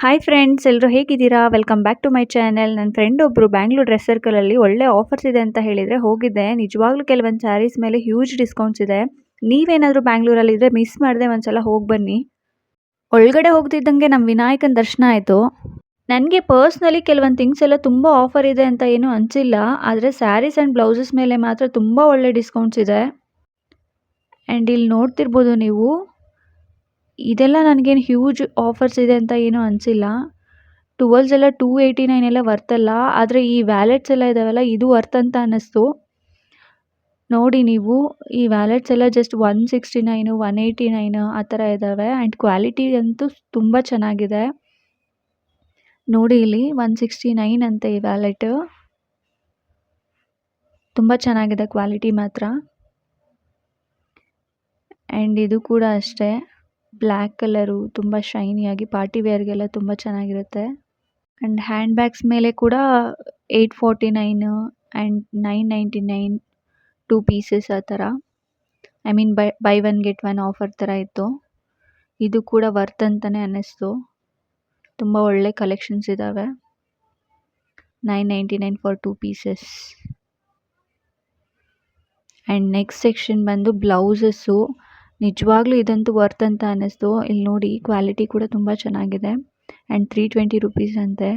Hi friends, ಎಲ್ಲರೂ ಹೇಗಿದ್ದೀರಾ? Welcome back to my channel. ನನ್ನ ಫ್ರೆಂಡ್ ಒಬ್ಬರು ಬ್ಯಾಂಗ್ಳೂರ್ ಡ್ರೆಸ್ ಸರ್ಕಲಲ್ಲಿ ಒಳ್ಳೆ ಆಫರ್ಸ್ ಇದೆ ಅಂತ ಹೇಳಿದರೆ ಹೋಗಿದ್ದೆ. ನಿಜವಾಗ್ಲೂ ಕೆಲವೊಂದು ಸ್ಯಾರೀಸ್ ಮೇಲೆ ಹ್ಯೂಜ್ ಡಿಸ್ಕೌಂಟ್ಸ್ ಇದೆ. ನೀವೇನಾದರೂ ಬ್ಯಾಂಗ್ಳೂರಲ್ಲಿದ್ದರೆ ಮಿಸ್ ಮಾಡದೆ ಒಂದ್ಸಲ ಹೋಗಿ ಬನ್ನಿ. ಒಳಗಡೆ ಹೋಗ್ತಿದ್ದಂಗೆ ನಮ್ಮ ವಿನಾಯಕನ ದರ್ಶನ ಆಯಿತು. ನನಗೆ ಪರ್ಸ್ನಲಿ ಕೆಲವೊಂದು ಥಿಂಗ್ಸ್ ಎಲ್ಲ ತುಂಬ ಆಫರ್ ಇದೆ ಅಂತ ಏನೂ ಅನಿಸಿಲ್ಲ. ಆದರೆ ಸ್ಯಾರೀಸ್ ಆ್ಯಂಡ್ ಬ್ಲೌಸಸ್ ಮೇಲೆ ಮಾತ್ರ ತುಂಬ ಒಳ್ಳೆ ಡಿಸ್ಕೌಂಟ್ಸ್ ಇದೆ. ಆ್ಯಂಡ್ ಇಲ್ಲಿ ನೋಡ್ತಿರ್ಬೋದು ನೀವು, ಇದೆಲ್ಲ ನನಗೇನು ಹ್ಯೂಜ್ ಆಫರ್ಸ್ ಇದೆ ಅಂತ ಏನೂ ಅನಿಸಿಲ್ಲ. ಟುವೆಲ್ಸ್ ಎಲ್ಲ 289 ಎಲ್ಲ ವರ್ತಲ್ಲ. ಆದರೆ ಈ ವ್ಯಾಲೆಟ್ಸ್ ಎಲ್ಲ ಇದ್ದಾವಲ್ಲ, ಇದು ವರ್ತ್ ಅಂತ ಅನ್ನಿಸ್ತು. ನೋಡಿ ನೀವು, ಈ ವ್ಯಾಲೆಟ್ಸ್ ಎಲ್ಲ ಜಸ್ಟ್ 169, 189 ಆ ಥರ ಇದ್ದಾವೆ. ಆ್ಯಂಡ್ ಕ್ವಾಲಿಟಿ ಅಂತೂ ತುಂಬ ಚೆನ್ನಾಗಿದೆ. ನೋಡಿ ಇಲ್ಲಿ 169 ಅಂತೆ ಈ ವ್ಯಾಲೆಟ್. ತುಂಬ ಚೆನ್ನಾಗಿದೆ ಕ್ವಾಲಿಟಿ ಮಾತ್ರ. ಆ್ಯಂಡ್ ಇದು ಕೂಡ ಅಷ್ಟೇ, ಬ್ಲ್ಯಾಕ್ ಕಲರು, ತುಂಬ ಶೈನಿಯಾಗಿ ಪಾರ್ಟಿ ವೇರ್ಗೆಲ್ಲ ತುಂಬ ಚೆನ್ನಾಗಿರುತ್ತೆ. ಆ್ಯಂಡ್ ಹ್ಯಾಂಡ್ ಬ್ಯಾಗ್ಸ್ ಮೇಲೆ ಕೂಡ 849 ಆ್ಯಂಡ್ 999 2 ಪೀಸಸ್ ಆ ಥರ. I mean by one get one offer ಥರ ಇತ್ತು. ಇದು ಕೂಡ ವರ್ತ್ ಅಂತಲೇ ಅನ್ನಿಸ್ತು. ತುಂಬ ಒಳ್ಳೆ ಕಲೆಕ್ಷನ್ಸ್ ಇದ್ದಾವೆ. 999 for 2 pieces. And next section ಬಂದು ಬ್ಲೌಸಸ್ಸು. ನಿಜವಾಗ್ಲೂ ಇದಂತೂ ವರ್ತ್ ಅಂತ ಅನ್ನಿಸ್ತು. ಇಲ್ಲಿ ನೋಡಿ, ಕ್ವಾಲಿಟಿ ಕೂಡ ತುಂಬ ಚೆನ್ನಾಗಿದೆ. ಆ್ಯಂಡ್ 320 ರುಪೀಸ್ ಅಂತೆ.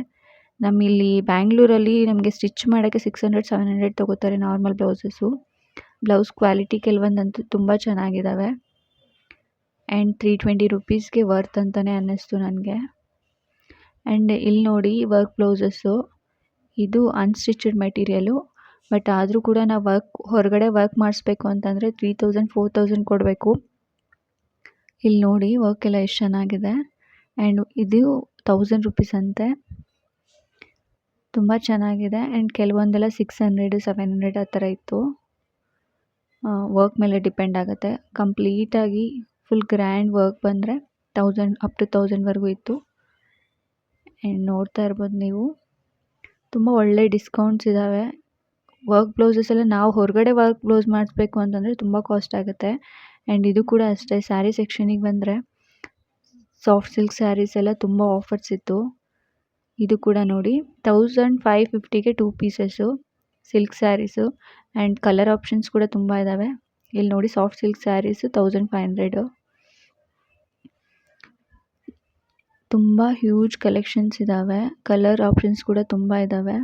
ನಮ್ಮಿಲ್ಲಿ ಬ್ಯಾಂಗ್ಳೂರಲ್ಲಿ ನಮಗೆ ಸ್ಟಿಚ್ ಮಾಡೋಕ್ಕೆ 600-700 ತೊಗೋತಾರೆ ನಾರ್ಮಲ್ ಬ್ಲೌಸಸ್ಸು. ಬ್ಲೌಸ್ ಕ್ವಾಲಿಟಿ ಕೆಲವೊಂದಂತೂ ತುಂಬ ಚೆನ್ನಾಗಿದ್ದಾವೆ. ಆ್ಯಂಡ್ 320 ರುಪೀಸ್ಗೆ ವರ್ತ್ ಅಂತಲೇ ಅನ್ನಿಸ್ತು ನನಗೆ. ಆ್ಯಂಡ್ ಇಲ್ಲಿ ನೋಡಿ, ವರ್ಕ್ ಬ್ಲೌಸಸ್ಸು. ಇದು ಅನ್ಸ್ಟಿಚಡ್ ಮೆಟೀರಿಯಲು, ಬಟ್ ಆದರೂ ಕೂಡ ನಾವು ಹೊರಗಡೆ ವರ್ಕ್ ಮಾಡಿಸ್ಬೇಕು ಅಂತಂದರೆ 3000-4000 ಕೊಡಬೇಕು. ಇಲ್ಲಿ ನೋಡಿ ವರ್ಕ್ ಎಲ್ಲ ಎಷ್ಟು ಚೆನ್ನಾಗಿದೆ. ಆ್ಯಂಡ್ ಇದು 1000 ರುಪೀಸ್ ಅಂತೆ. ತುಂಬ ಚೆನ್ನಾಗಿದೆ. ಆ್ಯಂಡ್ ಕೆಲವೊಂದೆಲ್ಲ 600-700 ಆ ಥರ ಇತ್ತು. ವರ್ಕ್ ಮೇಲೆ ಡಿಪೆಂಡ್ ಆಗುತ್ತೆ. ಕಂಪ್ಲೀಟಾಗಿ ಫುಲ್ ಗ್ರ್ಯಾಂಡ್ ವರ್ಕ್ ಬಂದರೆ 1000 ಅಪ್ ಟು 1000ವರೆಗೂ ಇತ್ತು. ಆ್ಯಂಡ್ ನೋಡ್ತಾ ಇರ್ಬೋದು ನೀವು, ತುಂಬ ಒಳ್ಳೆ ಡಿಸ್ಕೌಂಟ್ಸ್ ಇದ್ದಾವೆ. ವರ್ಕ್ ಬ್ಲೌಸಸ್ ಎಲ್ಲ ನಾವು ಹೊರಗಡೆ ವರ್ಕ್ ಬ್ಲೌಸ್ ಮಾಡಿಸ್ಬೇಕು ಅಂತಂದರೆ ತುಂಬ ಕಾಸ್ಟ್ ಆಗುತ್ತೆ. ಆ್ಯಂಡ್ ಇದು ಕೂಡ ಅಷ್ಟೇ, ಸ್ಯಾರಿ ಸೆಕ್ಷನಿಗೆ ಬಂದರೆ ಸಾಫ್ಟ್ ಸಿಲ್ಕ್ ಸ್ಯಾರೀಸ್ ಎಲ್ಲ ತುಂಬ ಆಫರ್ಸ್ ಇತ್ತು. ಇದು ಕೂಡ ನೋಡಿ, 1550ಗೆ 2 pieces silk saris. And colour options ಕೂಡ ತುಂಬ ಇದ್ದಾವೆ. ಇಲ್ಲಿ ನೋಡಿ, ಸಾಫ್ಟ್ ಸಿಲ್ಕ್ ಸ್ಯಾರೀಸು 1500. ತುಂಬ ಹ್ಯೂಜ್ ಕಲೆಕ್ಷನ್ಸ್ ಇದ್ದಾವೆ. ಕಲರ್ ಆಪ್ಷನ್ಸ್ ಕೂಡ ತುಂಬ ಇದ್ದಾವೆ.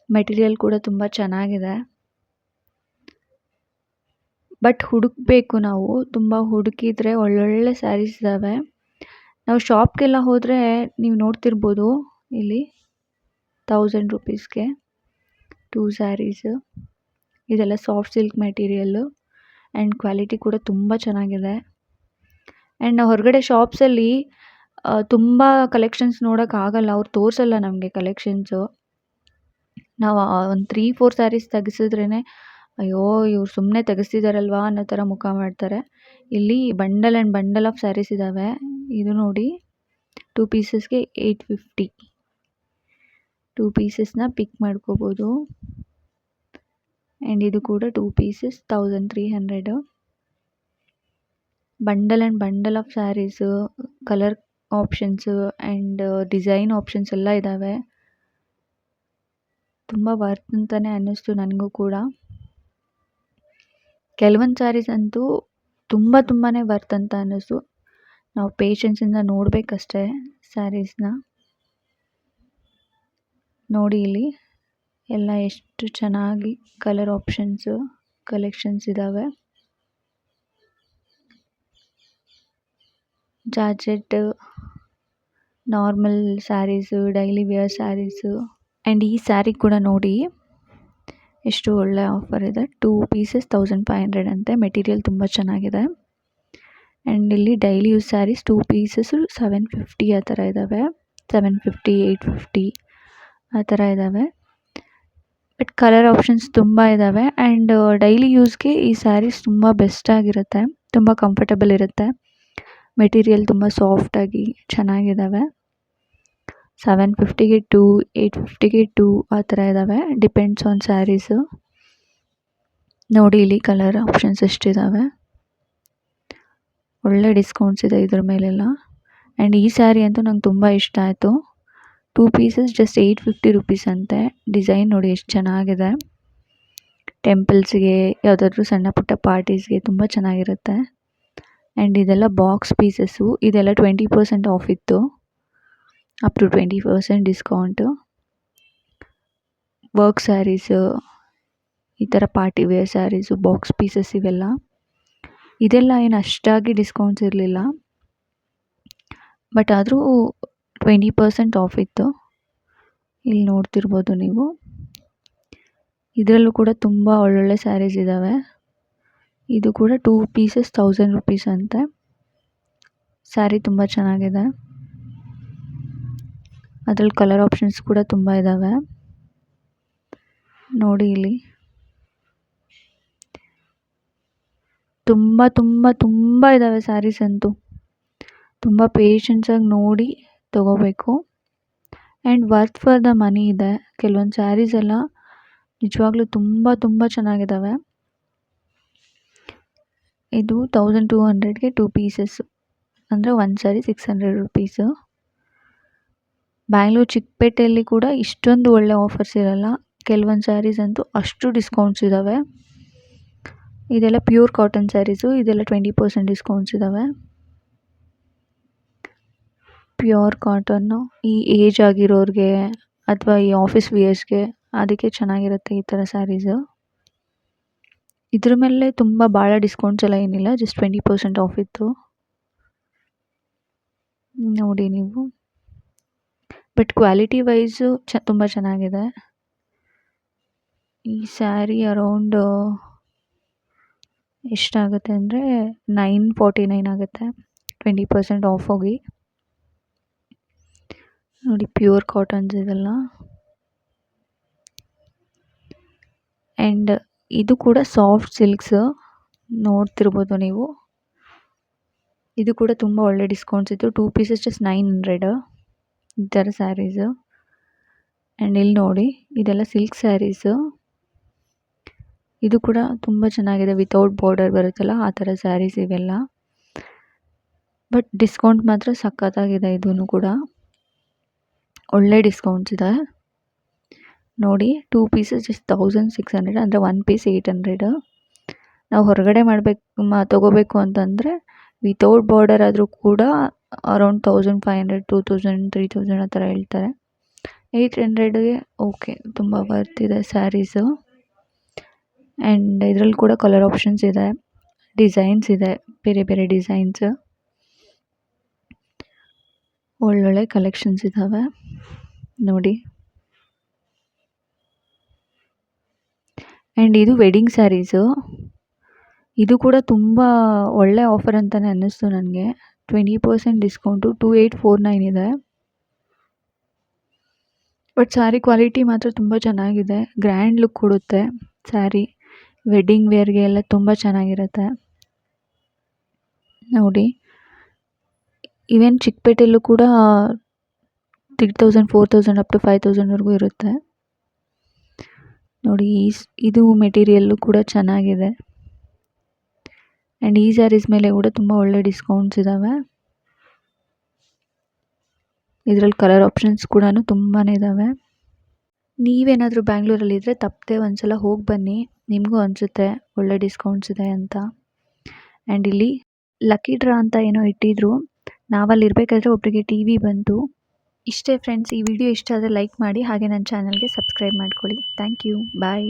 ಮೆಟೀರಿಯಲ್ ಕೂಡ ತುಂಬ ಚೆನ್ನಾಗಿದೆ. ಬಟ್ ಹುಡುಕಬೇಕು ನಾವು, ತುಂಬ ಹುಡುಕಿದ್ರೆ ಒಳ್ಳೊಳ್ಳೆ ಸ್ಯಾರೀಸ್ ಇದ್ದಾವೆ. ನಾವು ಶಾಪ್ಗೆಲ್ಲ ಹೋದರೆ ನೀವು ನೋಡ್ತಿರ್ಬೋದು, ಇಲ್ಲಿ 1000 ರುಪೀಸ್ಗೆ 2 ಸ್ಯಾರೀಸು. ಇದೆಲ್ಲ soft silk material. And quality ಕೂಡ ತುಂಬ ಚೆನ್ನಾಗಿದೆ. ಆ್ಯಂಡ್ ನಾವು ಹೊರಗಡೆ ಶಾಪ್ಸಲ್ಲಿ ತುಂಬ ಕಲೆಕ್ಷನ್ಸ್ ನೋಡೋಕ್ಕಾಗಲ್ಲ, ಅವ್ರು ತೋರಿಸಲ್ಲ ನಮಗೆ ಕಲೆಕ್ಷನ್ಸು. ನಾವು ಒಂದು 3-4 ಸ್ಯಾರೀಸ್ ತೆಗೆಸಿದ್ರೇ ಅಯ್ಯೋ ಇವ್ರು ಸುಮ್ಮನೆ ತೆಗೆಸ್ತಿದ್ದಾರಲ್ವಾ ಅನ್ನೋ ಥರ ಮುಖ ಮಾಡ್ತಾರೆ. ಇಲ್ಲಿ bundle and bundle of saris ಇದ್ದಾವೆ. ಇದು ನೋಡಿ, 2 ಪೀಸಸ್ಗೆ 850. 2 ಪೀಸಸ್ನ ಪಿಕ್ ಮಾಡ್ಕೋಬೋದು. ಆ್ಯಂಡ್ ಇದು ಕೂಡ 2 pieces 1300. Bundle and bundle of saris, colour options and design options ಎಲ್ಲ ಇದ್ದಾವೆ. ತುಂಬ ವರ್ತ್ ಅಂತಲೇ ಅನ್ನಿಸ್ತು ನನಗೂ ಕೂಡ. ಕೆಲವೊಂದು ಸ್ಯಾರೀಸ್ ಅಂತೂ ತುಂಬಾ ವರ್ತ್ ಅಂತ ಅನ್ನಿಸ್ತು. ನಾವು ಪೇಷನ್ಸಿಂದ ನೋಡಬೇಕಷ್ಟೇ ಸ್ಯಾರೀಸ್ನ. ನೋಡಿ ಇಲ್ಲಿ ಎಲ್ಲ ಎಷ್ಟು ಚೆನ್ನಾಗಿ ಕಲರ್ ಆಪ್ಷನ್ಸು, ಕಲೆಕ್ಷನ್ಸ್ ಇದ್ದಾವೆ. Georgette, normal saris, daily wear saris. And ಈ ಸ್ಯಾರಿ ಕೂಡ ನೋಡಿ ಎಷ್ಟು ಒಳ್ಳೆ ಆಫರ್ ಇದೆ. 2 ಪೀಸಸ್ 1500 ಅಂತೆ. ಮೆಟೀರಿಯಲ್ ತುಂಬ ಚೆನ್ನಾಗಿದೆ. ಆ್ಯಂಡ್ ಇಲ್ಲಿ ಡೈಲಿ ಯೂಸ್ ಸ್ಯಾರೀಸ್ 2 ಪೀಸಸ್ಸು 750 ಆ ಥರ ಇದ್ದಾವೆ. 750, 850 ಆ ಥರ ಇದ್ದಾವೆ. ಬಟ್ ಕಲರ್ ಆಪ್ಷನ್ಸ್ ತುಂಬ ಇದ್ದಾವೆ. ಆ್ಯಂಡ್ ಡೈಲಿ ಯೂಸ್ಗೆ ಈ ಸ್ಯಾರೀಸ್ ತುಂಬ ಬೆಸ್ಟಾಗಿರುತ್ತೆ, ತುಂಬ ಕಂಫರ್ಟಬಲ್ ಇರುತ್ತೆ. ಮೆಟೀರಿಯಲ್ ತುಂಬ ಸಾಫ್ಟಾಗಿ ಚೆನ್ನಾಗಿದ್ದಾವೆ. 750ಗೆ 2, 850ಗೆ 2 ಆ ಥರ ಇದ್ದಾವೆ. Depends on saris. ನೋಡಿ ಇಲ್ಲಿ ಕಲರ್ ಆಪ್ಷನ್ಸ್ ಎಷ್ಟಿದ್ದಾವೆ. ಒಳ್ಳೆ ಡಿಸ್ಕೌಂಟ್ಸ್ ಇದೆ ಇದ್ರ ಮೇಲೆಲ್ಲ. ಆ್ಯಂಡ್ ಈ ಸ್ಯಾರಿ ಅಂತೂ ನಂಗೆ ತುಂಬ ಇಷ್ಟ ಆಯಿತು. 2 ಪೀಸಸ್ ಜಸ್ಟ್ 850 ರುಪೀಸ್ ಅಂತೆ. ಡಿಸೈನ್ ನೋಡಿ ಎಷ್ಟು ಚೆನ್ನಾಗಿದೆ. ಟೆಂಪಲ್ಸ್ಗೆ, ಯಾವುದಾದ್ರೂ ಸಣ್ಣ ಪುಟ್ಟ ಪಾರ್ಟೀಸ್ಗೆ ತುಂಬ ಚೆನ್ನಾಗಿರುತ್ತೆ. ಆ್ಯಂಡ್ ಇದೆಲ್ಲ ಬಾಕ್ಸ್ ಪೀಸಸ್ಸು. ಇದೆಲ್ಲ 20% ಆಫ್ ಇತ್ತು, up to 20% discount. Work saris, ಈ ಥರ party wear saris, box pieces ಇವೆಲ್ಲ. ಇದೆಲ್ಲ ಏನು ಅಷ್ಟಾಗಿ ಡಿಸ್ಕೌಂಟ್ಸ್ ಇರಲಿಲ್ಲ, ಬಟ್ ಆದರೂ 20% ಆಫ್ ಇತ್ತು. ಇಲ್ಲಿ ನೋಡ್ತಿರ್ಬೋದು ನೀವು. ಇದರಲ್ಲೂ ಕೂಡ ತುಂಬ ಒಳ್ಳೊಳ್ಳೆ ಸ್ಯಾರೀಸ್ ಇದ್ದಾವೆ. ಇದು ಕೂಡ 2 ಪೀಸಸ್ 1000 ರುಪೀಸ್ ಅಂತೆ. ಸ್ಯಾರಿ ತುಂಬ ಚೆನ್ನಾಗಿದೆ. ಅದರಲ್ಲಿ ಕಲರ್ ಆಪ್ಷನ್ಸ್ ಕೂಡ ತುಂಬ ಇದ್ದಾವೆ. ನೋಡಿ ಇಲ್ಲಿ ತುಂಬ ತುಂಬ ತುಂಬ ಇದ್ದಾವೆ ಸ್ಯಾರೀಸ್ ಅಂತೂ. ತುಂಬ ಪೇಷನ್ಸಾಗಿ ನೋಡಿ ತೊಗೋಬೇಕು. And worth for the money ಇದೆ. ಕೆಲವೊಂದು ಸ್ಯಾರೀಸ್ ಎಲ್ಲ ನಿಜವಾಗ್ಲೂ ತುಂಬ ತುಂಬ ಚೆನ್ನಾಗಿದ್ದಾವೆ. ಇದು 1200ಗೆ 2 ಪೀಸಸ್ಸು, ಅಂದರೆ ಒಂದು ಸ್ಯಾರಿ 600 ರುಪೀಸು. ಬ್ಯಾಂಗ್ಳೂರು ಚಿಕ್ಕಪೇಟೆಯಲ್ಲಿ ಕೂಡ ಇಷ್ಟೊಂದು ಒಳ್ಳೆ ಆಫರ್ಸ್ ಇರಲ್ಲ. ಕೆಲವೊಂದು ಸ್ಯಾರೀಸ್ ಅಂತೂ ಅಷ್ಟು ಡಿಸ್ಕೌಂಟ್ಸ್ ಇದ್ದಾವೆ. ಇದೆಲ್ಲ ಪ್ಯೂರ್ ಕಾಟನ್ ಸ್ಯಾರೀಸು. ಇದೆಲ್ಲ 20% ಡಿಸ್ಕೌಂಟ್ಸ್ ಇದ್ದಾವೆ. ಪ್ಯೂರ್ ಕಾಟನ್ನು ಈ ಏಜ್ ಆಗಿರೋರಿಗೆ ಅಥವಾ ಈ ಆಫೀಸ್ ವೇರ್ಸ್ಗೆ ಅದಕ್ಕೆ ಚೆನ್ನಾಗಿರುತ್ತೆ ಈ ಥರ ಸ್ಯಾರೀಸು. ಇದ್ರ ಮೇಲೆ ತುಂಬ ಭಾಳ ಡಿಸ್ಕೌಂಟ್ಸ್ ಎಲ್ಲ ಏನಿಲ್ಲ, ಜಸ್ಟ್ 20% ಆಫ್ ಇತ್ತು. ನೋಡಿ ನೀವು. ಬಟ್ ಕ್ವಾಲಿಟಿ ವೈಸು ತುಂಬ ಚೆನ್ನಾಗಿದೆ. ಈ ಸ್ಯಾರಿ ಅರೌಂಡ್ ಎಷ್ಟಾಗುತ್ತೆ ಅಂದರೆ 949 ಆಗುತ್ತೆ, 20% ಆಫ್ ಹೋಗಿ. ನೋಡಿ ಪ್ಯೂರ್ ಕಾಟನ್ಸ್ ಇದೆಲ್ಲ. ಆ್ಯಂಡ್ ಇದು ಕೂಡ ಸಾಫ್ಟ್ ಸಿಲ್ಕ್ಸ್ ನೋಡ್ತಿರ್ಬೋದು ನೀವು. ಇದು ಕೂಡ ತುಂಬ ಒಳ್ಳೆ ಡಿಸ್ಕೌಂಟ್ಸ್ ಇತ್ತು. 2 ಪೀಸಸ್ ಜಸ್ಟ್ 900 ಈ ಥರ ಸ್ಯಾರೀಸು. ಆ್ಯಂಡ್ ಇಲ್ಲಿ ನೋಡಿ, ಇದೆಲ್ಲ ಸಿಲ್ಕ್ ಸ್ಯಾರೀಸು. ಇದು ಕೂಡ ತುಂಬ ಚೆನ್ನಾಗಿದೆ. ವಿತೌಟ್ ಬಾರ್ಡರ್ ಬರುತ್ತಲ್ಲ ಆ ಥರ ಸ್ಯಾರೀಸ್ ಇವೆಲ್ಲ. ಬಟ್ ಡಿಸ್ಕೌಂಟ್ ಮಾತ್ರ ಸಖತ್ತಾಗಿದೆ. ಇದೂ ಕೂಡ ಒಳ್ಳೆ ಡಿಸ್ಕೌಂಟ್ಸ್ ಇದೆ. ನೋಡಿ 2 ಪೀಸಸ್ ಜಸ್ಟ್ 1600, ಅಂದರೆ 1 ಪೀಸ್ 800. ನಾವು ಹೊರಗಡೆ ತೊಗೋಬೇಕು ಅಂತಂದರೆ ವಿತೌಟ್ ಬಾರ್ಡರ್ ಆದರೂ ಕೂಡ ಅರೌಂಡ್ 1500, 2000, 3000 ಆ ಥರ ಹೇಳ್ತಾರೆ. 800ಗೆ ಓಕೆ, ತುಂಬ ವರ್ತ್ ಇದೆ ಸ್ಯಾರೀಸು. ಆ್ಯಂಡ್ ಇದರಲ್ಲಿ ಕೂಡ ಕಲರ್ ಆಪ್ಷನ್ಸ್ ಇದೆ, ಡಿಸೈನ್ಸ್ ಇದೆ, ಬೇರೆ ಬೇರೆ ಡಿಸೈನ್ಸ್, ಒಳ್ಳೊಳ್ಳೆ ಕಲೆಕ್ಷನ್ಸ್ ಇದ್ದಾವೆ ನೋಡಿ. ಆ್ಯಂಡ್ ಇದು ವೆಡ್ಡಿಂಗ್ ಸ್ಯಾರೀಸು. ಇದು ಕೂಡ ತುಂಬ ಒಳ್ಳೆ ಆಫರ್ ಅಂತಲೇ ಅನ್ನಿಸ್ತು ನನಗೆ. 20% ಡಿಸ್ಕೌಂಟು 2849 ಇದೆ. ಬಟ್ ಸ್ಯಾರಿ ಕ್ವಾಲಿಟಿ ಮಾತ್ರ ತುಂಬ ಚೆನ್ನಾಗಿದೆ. ಗ್ರ್ಯಾಂಡ್ ಲುಕ್ ಕೊಡುತ್ತೆ ಸ್ಯಾರಿ. ವೆಡ್ಡಿಂಗ್ ವೇರ್ಗೆ ಎಲ್ಲ ತುಂಬ ಚೆನ್ನಾಗಿರುತ್ತೆ ನೋಡಿ. ಈವನ್ ಚಿಕ್ಕಪೇಟೆಯಲ್ಲೂ ಕೂಡ 3000, 4000 ಅಪ್ ಟು 5000ವರೆಗೂ ಇರುತ್ತೆ ನೋಡಿ. ಇದು ಮೆಟೀರಿಯಲ್ಲು ಕೂಡ ಚೆನ್ನಾಗಿದೆ. ಆ್ಯಂಡ್ ಈ ಸ್ಯಾರೀಸ್ ಮೇಲೆ ಕೂಡ ತುಂಬ ಒಳ್ಳೆ ಡಿಸ್ಕೌಂಟ್ಸ್ ಇದ್ದಾವೆ. ಇದರಲ್ಲಿ ಕಲರ್ ಆಪ್ಷನ್ಸ್ ಕೂಡ ತುಂಬಾ ಇದ್ದಾವೆ. ನೀವೇನಾದರೂ ಬ್ಯಾಂಗ್ಳೂರಲ್ಲಿದ್ದರೆ ತಪ್ಪದೆ ಒಂದು ಸಲ ಹೋಗಿ ಬನ್ನಿ, ನಿಮಗೂ ಅನಿಸುತ್ತೆ ಒಳ್ಳೆ ಡಿಸ್ಕೌಂಟ್ಸ್ ಇದೆ ಅಂತ. ಆ್ಯಂಡ್ ಇಲ್ಲಿ ಲಕ್ಕಿ ಡ್ರಾ ಅಂತ ಏನೋ ಇಟ್ಟಿದ್ರು. ನಾವಲ್ಲಿರಬೇಕಾದ್ರೆ ಒಬ್ಬರಿಗೆ TV ಬಂತು. ಇಷ್ಟೇ ಫ್ರೆಂಡ್ಸ್, ಈ ವಿಡಿಯೋ ಇಷ್ಟ ಆದರೆ ಲೈಕ್ ಮಾಡಿ, ಹಾಗೆ ನನ್ನ ಚಾನಲ್ಗೆ ಸಬ್ಸ್ಕ್ರೈಬ್ ಮಾಡ್ಕೊಳ್ಳಿ. Thank you, bye.